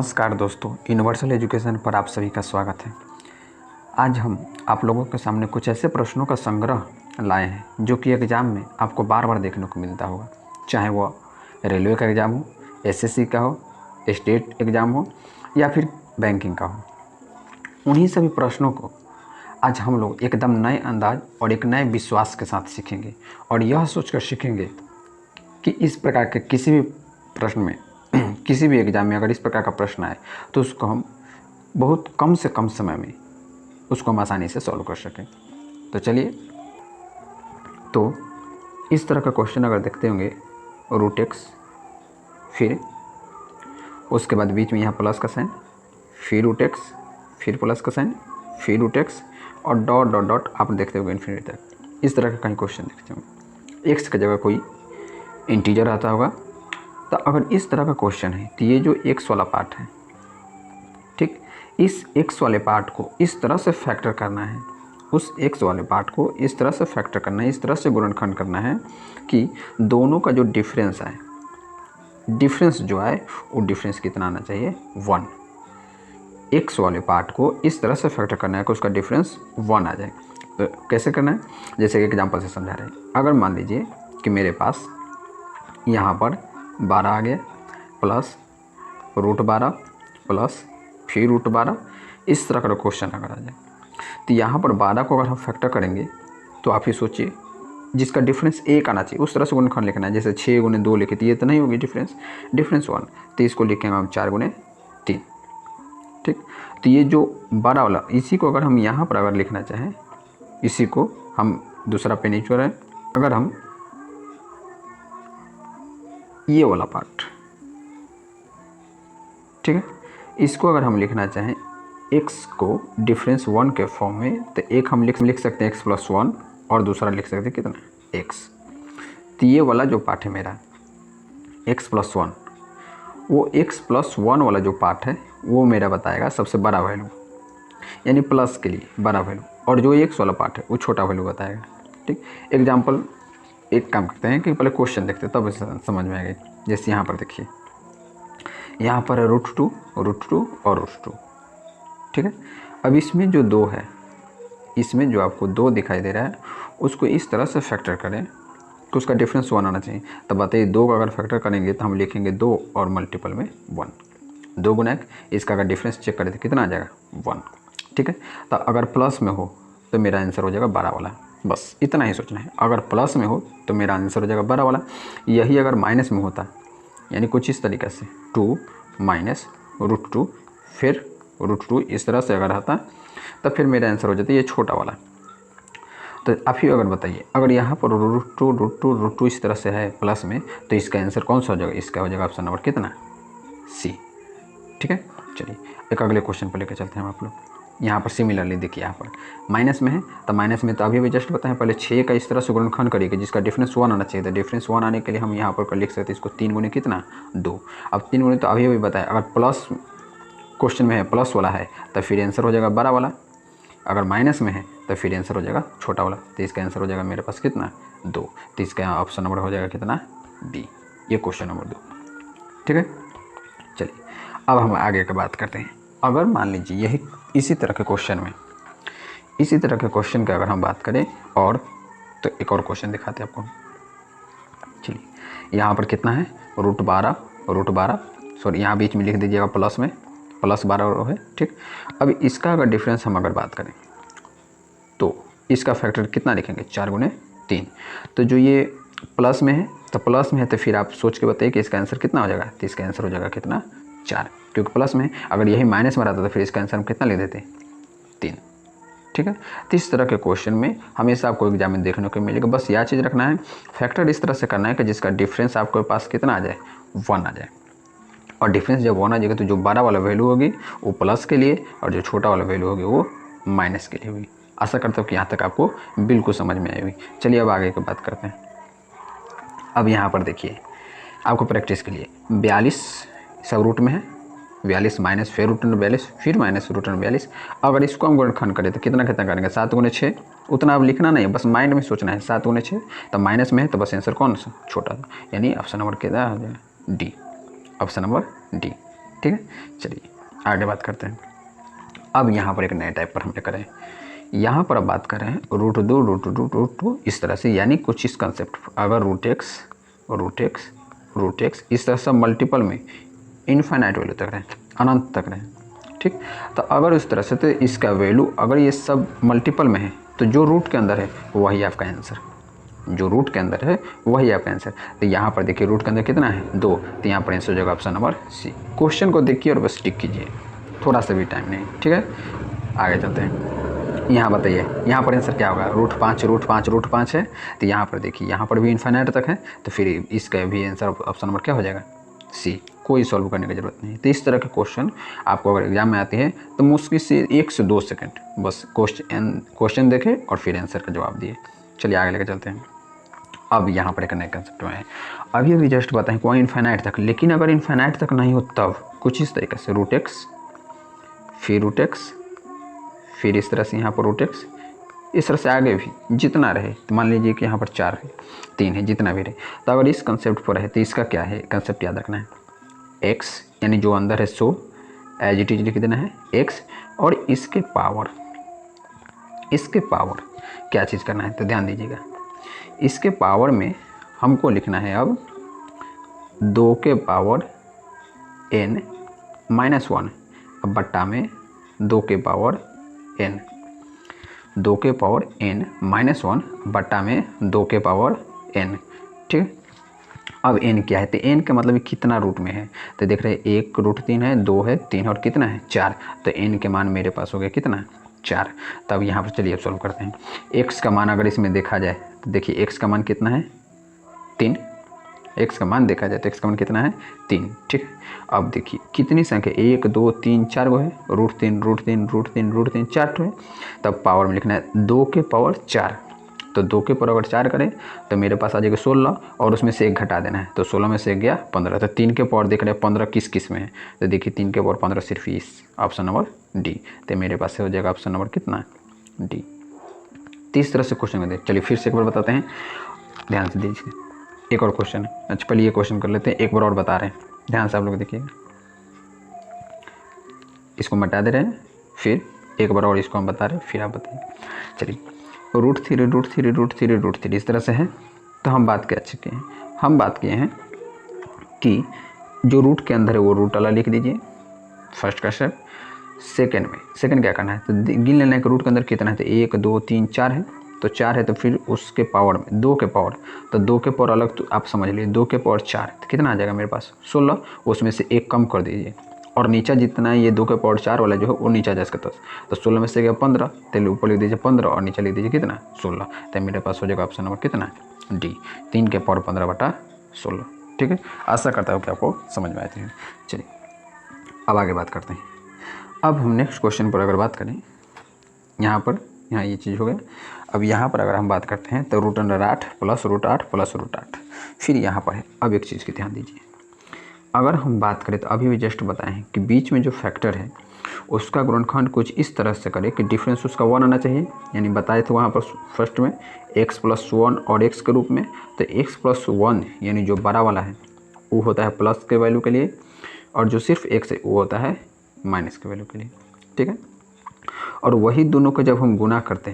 नमस्कार दोस्तों, universal education पर आप सभी का स्वागत है। आज हम आप लोगों के सामने कुछ ऐसे प्रश्नों का संग्रह लाए हैं जो कि एग्ज़ाम में आपको बार बार देखने को मिलता होगा, चाहे वो रेलवे का एग्ज़ाम हो, एसएससी का हो, स्टेट एग्ज़ाम हो या फिर बैंकिंग का हो। उन्हीं सभी प्रश्नों को आज हम लोग एकदम नए अंदाज और एक नए विश्वास के साथ सीखेंगे और यह सोचकर सीखेंगे कि इस प्रकार के किसी भी प्रश्न में किसी भी एग्ज़ाम में अगर इस प्रकार का प्रश्न आए तो उसको हम बहुत कम से कम समय में उसको हम आसानी से सॉल्व कर सकें। तो चलिए, तो इस तरह का क्वेश्चन अगर देखते होंगे, रूट एक्स, फिर उसके बाद बीच में यहाँ प्लस का साइन, फिर रूट एक्स, फिर प्लस का साइन, फिर रूट एक्स और डॉट डॉट डॉट आप देखते होंगे इन्फिनिटी तक। इस तरह का कहीं क्वेश्चन देखते होंगे, एक्स की जगह कोई इंटीजर आता होगा। तो अगर इस तरह का क्वेश्चन है तो ये जो एक्स वाला पार्ट है, ठीक, इस एक्स वाले पार्ट को इस तरह से फैक्टर करना है, उस एक्स वाले पार्ट को इस तरह से फैक्टर करना है, इस तरह से गुणनखंड करना है कि दोनों का जो डिफरेंस आए, डिफरेंस जो आए वो डिफरेंस कितना आना चाहिए, 1। एक्स वाले पार्ट को इस तरह से फैक्टर करना है कि उसका डिफरेंस 1 आ जाए। तो कैसे करना है, जैसे कि एग्जाम्पल से समझा रहे हैं। अगर मान लीजिए कि मेरे पास यहाँ पर 12 आ गया प्लस रूट 12 प्लस फिर रूट 12, इस तरह का क्वेश्चन अगर आ जाए तो यहाँ पर 12 को अगर हम फैक्टर करेंगे तो आप ही सोचिए जिसका डिफरेंस 1 आना चाहिए उस तरह से गुणनखंड लिखना है। जैसे 6 गुने 2 लिखे तो ये तो नहीं होगी डिफरेंस 1, तो इसको लिखेंगे हम 4 गुने 3, ठीक। तो ये जो 12 वाला, इसी को अगर हम यहाँ पर अगर लिखना चाहें, इसी को हम दूसरा पे नहीं छोड़ रहे हैं, अगर हम ये वाला पार्ट, ठीक है, इसको अगर हम लिखना चाहें x को डिफरेंस 1 के फॉर्म में, तो एक हम लिख सकते हैं x + 1 और दूसरा लिख सकते हैं कितना, x। तो ये वाला जो पार्ट है मेरा x + 1, वो x + 1 वाला जो पार्ट है वो मेरा बताएगा सबसे बड़ा वैल्यू, यानी प्लस के लिए बड़ा वैल्यू, और जो x वाला पार्ट है वो छोटा वैल्यू बताएगा, ठीक। एग्जाम्पल एक काम करते हैं कि पहले क्वेश्चन देखते हैं तब समझ में आएगा। जैसे यहाँ पर देखिए, यहाँ पर है √2 और √2, ठीक है। अब इसमें जो 2 है, इसमें जो आपको 2 दिखाई दे रहा है उसको इस तरह से फैक्टर करें तो उसका डिफरेंस 1 आना चाहिए। तब बताइए 2 का अगर फैक्टर करेंगे तो हम लिखेंगे 2 और मल्टीपल में 1, 2 गुना 1, इसका अगर डिफरेंस चेक करें तो कितना आ जाएगा, 1, ठीक है। तो अगर प्लस में हो तो मेरा आंसर हो जाएगा 12 वाला, बस इतना ही सोचना है। अगर प्लस में हो तो मेरा आंसर हो जाएगा 12 वाला। यही अगर माइनस में होता, यानी कुछ इस तरीके से 2 माइनस √2 फिर √2, इस तरह से अगर आता तब फिर मेरा आंसर हो जाता है ये छोटा वाला। तो आप ही अगर बताइए, अगर यहाँ पर √2 इस तरह से है प्लस में, तो इसका आंसर कौन सा हो जाएगा, इसका हो जाएगा ऑप्शन नंबर कितना, सी, ठीक है। चलिए एक अगले क्वेश्चन पर लेकर चलते हैं हम आप लोग। यहाँ पर सिमिलरली देखिए, यहाँ पर माइनस में है तो माइनस में तो अभी भी जस्ट बताएं, पहले 6 का इस तरह से गुणनखंड करिए जिसका डिफरेंस 1 आना चाहिए। तो डिफरेंस 1 आने के लिए हम यहाँ पर लिख सकते हैं इसको 3 गुने कितना, 2। अब 3 गुने तो अभी भी बताया, अगर प्लस क्वेश्चन में है, प्लस वाला है, तो फिर आंसर हो जाएगा 12 वाला। अगर माइनस में है तो फिर आंसर हो जाएगा छोटा वाला। तो इसका आंसर हो जाएगा मेरे पास कितना, 2। तो इसका ऑप्शन नंबर हो जाएगा कितना, डी। ये क्वेश्चन नंबर 2, ठीक है। चलिए अब हम आगे की बात करते हैं। अगर मान लीजिए यही इसी तरह के क्वेश्चन में, इसी तरह के क्वेश्चन की अगर हम बात करें, और तो एक और क्वेश्चन दिखाते हैं आपको। चलिए यहाँ पर कितना है, √12, सॉरी यहाँ बीच में लिख दीजिएगा प्लस में, प्लस 12 है, ठीक। अब इसका अगर डिफरेंस हम अगर बात करें तो इसका फैक्टर कितना लिखेंगे, 4 गुने 3। तो जो ये प्लस में है तो प्लस में है, तो फिर आप सोच के बताइए कि इसका आंसर कितना हो जाएगा। तो इसका आंसर हो जाएगा कितना, 4, क्योंकि प्लस में है। अगर यही माइनस में रहता तो फिर इसका आंसर हम कितना लिख देते, 3, ठीक है। तो इस तरह के क्वेश्चन में हमेशा आपको एग्जाम में देखने को मिलेगा। बस यह चीज़ रखना है, फैक्टर इस तरह से करना है कि जिसका डिफरेंस आपके पास कितना आ जाए, 1 आ जाए। और डिफरेंस जब 1 आ जाएगा तो जो 12 वाला वैल्यू होगी वो प्लस के लिए, और जो छोटा वाला वैल्यू होगी वो माइनस के लिए होगी। आशा करता हूँ कि यहाँ तक आपको बिल्कुल समझ में आई होगी। चलिए अब आगे की बात करते हैं। अब यहाँ पर देखिए आपको प्रैक्टिस के लिए 42 सब रूट में है, 42 माइनस फिर √42 फिर माइनस √42। अगर इसको हम गुणनखंड करें तो कितना कितना करेंगे, 7 गुने 6। उतना अब लिखना नहीं है, बस माइंड में सोचना है। 7 गुने 6 तो माइनस में है, तो बस आंसर कौन सा, छोटा था, यानी ऑप्शन नंबर कितना हो जाएगा, डी, ऑप्शन नंबर डी, ठीक है, चलिए आगे बात करते हैं। अब यहाँ पर एक नए टाइप पर हम लेकर आए। यहाँ पर अब बात कर रहे हैं √2 इस तरह से, यानी कुछ इस कंसेप्ट, अगर रूट एक्स इस तरह से मल्टीपल में इनफाइनाइट वैल्यू तक रहे, अनंत तक रहे, ठीक। तो अगर इस तरह से, तो इसका वैल्यू अगर ये सब मल्टीपल में है तो जो रूट के अंदर है वही आपका आंसर, जो रूट के अंदर है वही आपका आंसर। तो यहाँ पर देखिए रूट के अंदर कितना है 2, तो यहाँ पर आंसर हो जाएगा ऑप्शन नंबर सी। क्वेश्चन को देखिए और बस टिक कीजिए, थोड़ा सा भी टाइम नहीं, ठीक है। आगे चलते हैं। यहाँ बताइए यहाँ पर आंसर क्या होगा, √5 है, तो यहाँ पर देखिए यहाँ पर भी इन्फाइनाइट तक है, तो फिर इसका भी आंसर ऑप्शन नंबर क्या हो जाएगा सी। कोई सॉल्व करने की जरूरत नहीं। तो इस तरह के क्वेश्चन आपको अगर एग्जाम में आते हैं तो मुश्किल से 1 से 2 सेकंड बस क्वेश्चन देखें और फिर आंसर का जवाब दिए। चलिए आगे लेकर चलते हैं। अब यहाँ पर एक नए कंसेप्ट में है, अभी जस्ट बताएं कोई इन्फाइनाइट तक, लेकिन अगर इन्फाइनाइट तक नहीं हो तब कुछ इस तरीके से √x, फिर √x, फिर इस तरह से यहाँ पर √x, इस तरह से आगे भी जितना रहे, तो मान लीजिए कि यहाँ पर 4 है, 3 है, जितना भी रहे। तो अगर इस कंसेप्ट पर है तो इसका क्या है कंसेप्ट याद रखना है, x यानी जो अंदर है सो एज इट इज लिख देना है x, और इसके पावर क्या चीज़ करना है, तो ध्यान दीजिएगा, इसके पावर में हमको लिखना है अब 2 के पावर n - 1, अब बट्टा में 2 के पावर n, 2 के पावर n - 1 बट्टा में 2 के पावर n, ठीक। अब n क्या है, तो n का मतलब कितना रूट में है, तो देख रहे हैं 1 √3 है, 2 है, 3 और कितना है 4, तो n के मान मेरे पास हो गया कितना 4। तब यहाँ पर चलिए अब सॉल्व करते हैं। x का मान अगर इसमें देखा जाए तो देखिए x का मान कितना है 3, x का मान देखा जाए तो x का मान कितना है 3, ठीक। अब देखिए कितनी संख्या 1 2 3 4 गो है, √3 4 है, तब पावर में लिखना है 2 के पावर 4, तो 2 के पावर अगर 4 करें तो मेरे पास आ जाएगा 16, और उसमें से 1 घटा देना है, तो 16 में से 1 गया 15, तो 3 के पावर देख रहे हैं 15 किस में है, तो देखिए 3 के पावर 15 सिर्फ इस ऑप्शन नंबर डी, तो मेरे पास हो जाएगा ऑप्शन नंबर कितना डी। तो इस तरह से क्वेश्चन कर दे। चलिए फिर से एक बार बताते हैं, ध्यान से दीजिए, एक और क्वेश्चन है। अच्छा पहले ये क्वेश्चन कर लेते हैं, एक बार और बता रहे हैं, ध्यान से आप लोग देखिएगा, इसको मिटा दे रहे हैं, फिर एक बार और इसको हम बता रहे हैं, फिर आप बताइए। चलिए √3 इस तरह से है, तो हम बात कर चुके हैं, हम बात किए हैं कि जो रूट के अंदर है वो रूट वाला लिख दीजिए, फर्स्ट का स्टेप। सेकंड क्या करना है, तो गिन लेना है कि रूट के अंदर कितना है, तो 1 2 3 4 है, तो 4 है, तो फिर उसके पावर में 2 के पावर, तो 2 के पावर अलग, तो आप समझ लीजिए 2 के पावर 4, तो कितना आ जाएगा मेरे पास 16, उसमें से 1 कम कर दीजिए, और नीचा जितना है ये 2 के पावर 4 वाला जो है वो नीचा जाएगा 10, तो 16 में से गया 15, तो ऊपर लिख दीजिए 15 और नीचे लिख दीजिए कितना 16, तो मेरे पास हो जाएगा ऑप्शन नंबर कितना डी, 3 के पावर 15/16, ठीक है। आशा करता हूँ कि आपको समझ में आती है। चलिए अब आगे बात करते हैं। अब हम नेक्स्ट क्वेश्चन पर अगर बात करें, यहाँ ये चीज़ हो गया। अब यहाँ पर अगर हम बात करते हैं तो √8 + √8 + √8, फिर यहाँ पर है। अब एक चीज़ की ध्यान दीजिए, अगर हम बात करें तो अभी भी जस्ट बताएं हैं कि बीच में जो फैक्टर है उसका गुणनखंड कुछ इस तरह से करें कि डिफरेंस उसका 1 आना चाहिए, यानी बताए थे वहाँ पर फर्स्ट में x + 1 और x के रूप में, तो x + 1 यानी जो बड़ा वाला है वो होता है प्लस के वैल्यू के लिए, और जो सिर्फ x है वो होता है माइनस के वैल्यू के लिए, ठीक है। और वही दोनों को जब हम गुना करते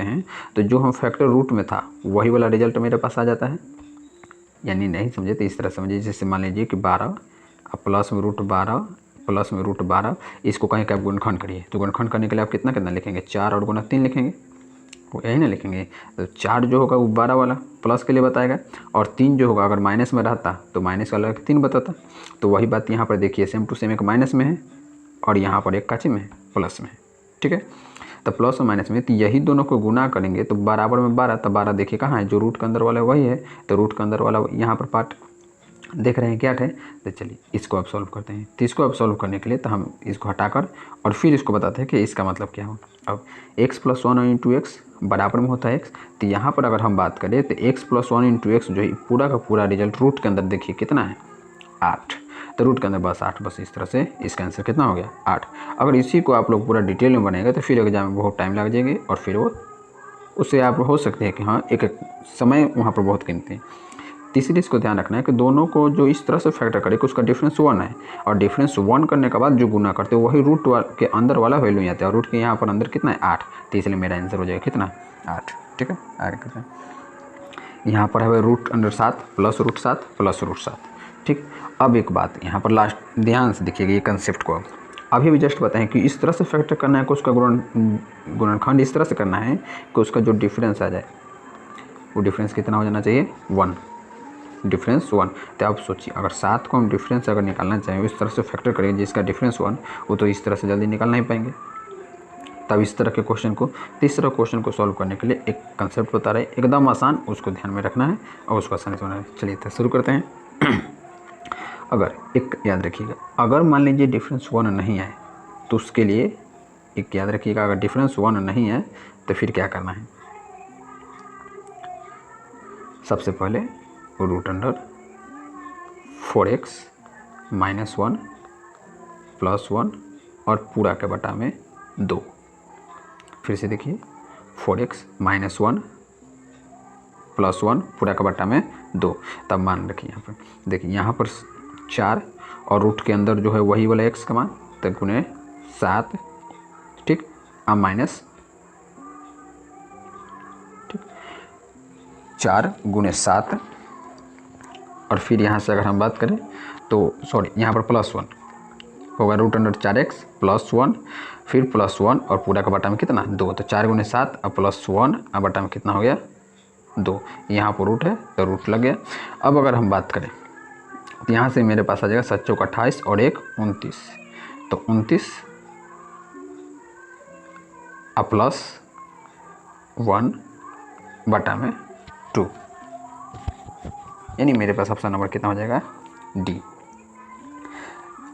हैं, तो जो हम फैक्टर रूट में था वही वाला रिजल्ट मेरे पास आ जाता है। यानी नहीं समझे तो इस तरह समझिए, जैसे मान लीजिए कि 12 प्लस में √12 इसको कहीं का आप गुणनखंड करिए, तो गुणनखंड करने के लिए आप कितना लिखेंगे 4 और गुना 3 लिखेंगे, वो यही ना लिखेंगे। तो 4 जो होगा वो 12 वाला प्लस के लिए बताएगा, और 3 जो होगा अगर माइनस में रहता तो माइनस वाला 3 बताता। तो वही बात यहाँ पर देखिए, सेम टू सेम, एक माइनस में है और यहाँ पर एक काची में है प्लस में है, ठीक है। तो प्लस और माइनस में, तो यही दोनों को गुना करेंगे तो बराबर में 12, तो 12 देखिए कहाँ है, जो रूट के अंदर वाला है वही है, तो रूट के अंदर वाला यहाँ पर पार्ट देख रहे हैं क्या है। तो चलिए इसको अब सॉल्व करते हैं। तो इसको अब सॉल्व करने के लिए तो हम इसको हटाकर और फिर इसको बताते हैं कि इसका मतलब क्या हो। अब x + 1 × x बराबर में होता है x, तो यहाँ पर अगर हम बात करें तो x + 1 × x जो है पूरा का पूरा रिजल्ट रूट के अंदर देखिए कितना है 8, तो रूट के अंदर बस 8, बस इस तरह से इसका आंसर कितना हो गया 8। अगर इसी को आप लोग पूरा डिटेल में बनाएगा तो फिर एग्जाम में बहुत टाइम लग जाएगी, और फिर वो उससे आप हो सकते हैं कि हाँ एक समय वहाँ पर बहुत गिनते हैं। तीसरी इसको ध्यान रखना है कि दोनों को जो इस तरह से फैक्टर करे कि उसका डिफरेंस 1 है, और डिफरेंस 1 करने के बाद जो गुना करते हैं वही रूट के अंदर वाला वैल्यू ही आता है, और रूट के यहाँ पर अंदर कितना है 8, तो इसलिए मेरा आंसर हो जाएगा कितना 8। ठीक है, आगे करते हैं। यहाँ पर है root under 7 plus root 7 plus root 7। ठीक, अब एक बात यहाँ पर लास्ट ध्यान से देखिएगा ये कंसेप्ट को। अभी भी जस्ट बताएं कि इस तरह से फैक्टर करना है कि उसका गुणनखंड इस तरह से करना है कि उसका जो डिफरेंस आ जाए वो डिफरेंस कितना हो जाना चाहिए 1, डिफरेंस 1। तो आप सोचिए अगर 7 को हम डिफरेंस अगर निकालना चाहें इस तरह से फैक्टर करेंगे जिसका डिफरेंस 1, वो तो इस तरह से जल्दी निकाल नहीं पाएंगे। तब इस तरह के क्वेश्चन को, तीसरा क्वेश्चन को सॉल्व करने के लिए एक कंसेप्ट बता रहे हैं एकदम आसान, उसको ध्यान में रखना है और उसको आसानी से होना है। चलिए तो शुरू करते हैं। अगर एक याद रखिएगा, अगर मान लीजिए डिफरेंस 1 नहीं है तो उसके लिए एक याद रखिएगा, अगर डिफरेंस 1 नहीं है तो फिर क्या करना है। सबसे पहले root under 4x minus 1 plus 1 और पूरा के बटा में 2। फिर से देखिए 4x माइनस 1 प्लस 1 पूरा का बटा में 2। तब मान रखिए यहाँ पर, देखिए यहाँ पर 4 और रूट के अंदर जो है वही वाला x का मान, तो गुने 7। ठीक, अब माइनस 4 गुने 7, और फिर यहाँ से अगर हम बात करें तो सॉरी यहाँ पर प्लस 1 होगा रूट अंडर 4x प्लस 1, फिर प्लस 1 और पूरा का बटा में कितना 2, तो 4 गुने 7 और प्लस 1 और बटा में कितना हो गया 2। यहाँ पर रूट है तो रूट लग गया। अब अगर हम बात करें तो यहाँ से मेरे पास आ जाएगा 7 चौक 28 और 1 29, तो 29 और प्लस 1 बटा में 2, यानी मेरे पास ऑप्शन नंबर कितना हो जाएगा डी।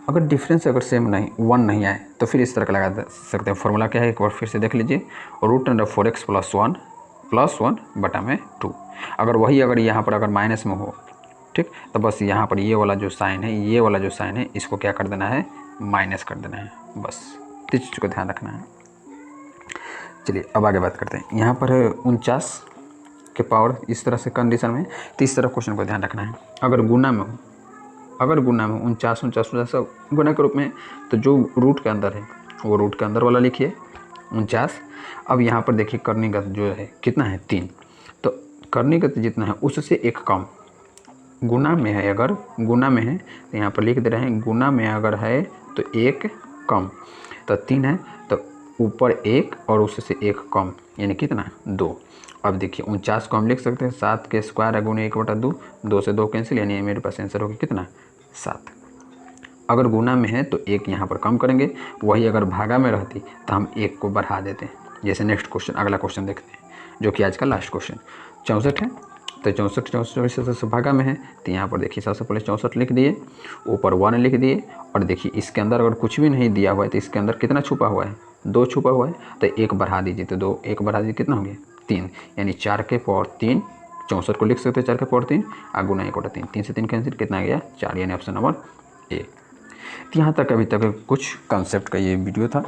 अगर डिफरेंस अगर सेम नहीं 1 नहीं आए तो फिर इस तरह का लगा सकते हैं। फॉर्मूला क्या है एक बार फिर से देख लीजिए, रूट अंडर 4x प्लस 1 बटा में 2। अगर वही अगर यहाँ पर अगर माइनस में हो, ठीक, तो बस यहाँ पर ये वाला जो साइन है, ये वाला जो साइन है इसको क्या कर देना है माइनस कर देना है, बस इस चीज़ को ध्यान रखना है। चलिए अब आगे बात करते हैं। यहाँ पर 49 के पावर इस तरह से कंडीशन में, तो इस तरह क्वेश्चन को ध्यान रखना है। अगर गुना में हो, अगर गुना में 49 सब गुना के रूप में, तो जो रूट के अंदर है वो रूट के अंदर वाला लिखिए 49। अब यहाँ पर देखिए कर्णीगत जो है कितना है 3, तो कर्णीगत जितना है उससे एक कम, गुना में है अगर गुना में है तो यहाँ पर लिख दे रहे हैं गुना में अगर है तो एक कम, तो 3 है तो ऊपर 1 और उससे एक कम, यानी कितना 2। अब देखिए 49 को हम लिख सकते हैं 7 के स्क्वायर है गुने 1/2, 2 से 2 कैंसिल, यानी मेरे पास आंसर होगा कितना 7। अगर गुना में है तो 1 यहाँ पर कम करेंगे, वही अगर भागा में रहती तो हम 1 को बढ़ा देते हैं। जैसे नेक्स्ट क्वेश्चन, अगला क्वेश्चन देखते हैं जो कि आज का लास्ट क्वेश्चन 64 है, तो 64 से भागा में है, तो यहाँ पर देखिए सबसे पहले 64 लिख दिए, ऊपर 1 लिख दिए, और देखिए इसके अंदर अगर कुछ भी नहीं दिया हुआ है तो इसके अंदर कितना छुपा हुआ है 2 छुपा हुआ है, तो 1 बढ़ा दीजिए, तो 2 1 बढ़ा दीजिए कितना हो गया 3, यानी 4 के पावर 3, 64 को लिख सकते हैं 4 के पावर 3 और गुना 1/3, 3 से 3 कैंसिल, कितना आ गया 4, यानी ऑप्शन नंबर ए। तो यहाँ तक अभी तक कुछ कंसेप्ट का ये वीडियो था।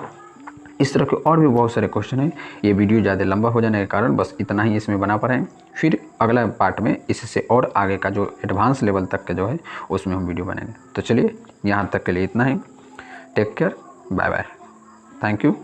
इस तरह के और भी बहुत सारे क्वेश्चन हैं। ये वीडियो ज़्यादा लंबा हो जाने के कारण बस इतना ही इसमें बना पा रहे हैं। फिर अगला पार्ट में इससे और आगे का जो एडवांस लेवल तक का जो है उसमें हम वीडियो बनाएंगे। तो चलिए यहाँ तक के लिए इतना ही। Take care, bye bye, thank you.